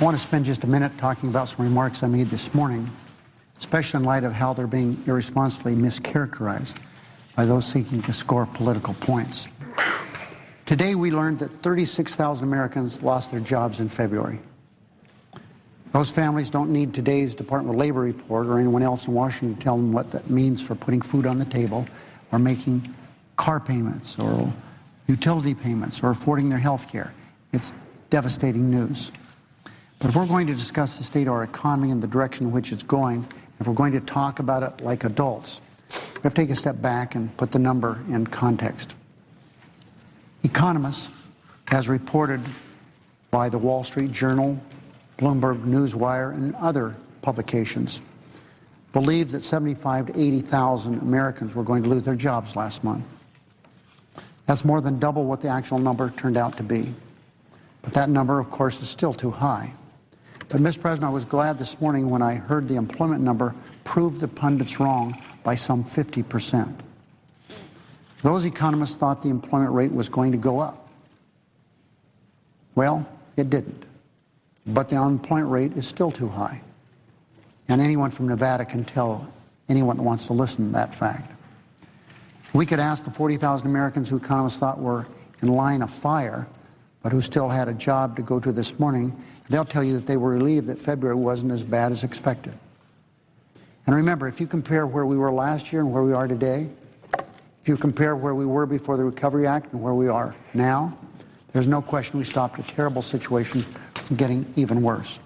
I want to spend just a minute talking about some remarks I made this morning, especially in light of how they're being irresponsibly mischaracterized by those seeking to score political points. Today we learned that 36,000 Americans lost their jobs in February. Those families don't need today's Department of Labor report or anyone else in Washington to tell them what that means for putting food on the table or making car payments or utility payments or affording their health care. It's devastating news. But if we're going to discuss the state of our economy and the direction in which it's going, if we're going to talk about it like adults, we have to take a step back and put the number in context. Economists, as reported by the Wall Street Journal, Bloomberg Newswire, and other publications, believe that 75,000 to 80,000 Americans were going to lose their jobs last month. That's more than double what the actual number turned out to be. But that number, of course, is still too high. But, Mr. President, I was glad this morning when I heard the employment number prove the pundits wrong by some 50%. Those economists thought the employment rate was going to go up. Well, it didn't. But the unemployment rate is still too high. And anyone from Nevada can tell anyone that wants to listen to that fact. We could ask the 40,000 Americans who economists thought were in line of fire, but who still had a job to go to this morning. They'll tell you that they were relieved that February wasn't as bad as expected. And remember, if you compare where we were last year and where we are today, if you compare where we were before the Recovery Act and where we are now, there's no question we stopped a terrible situation from getting even worse.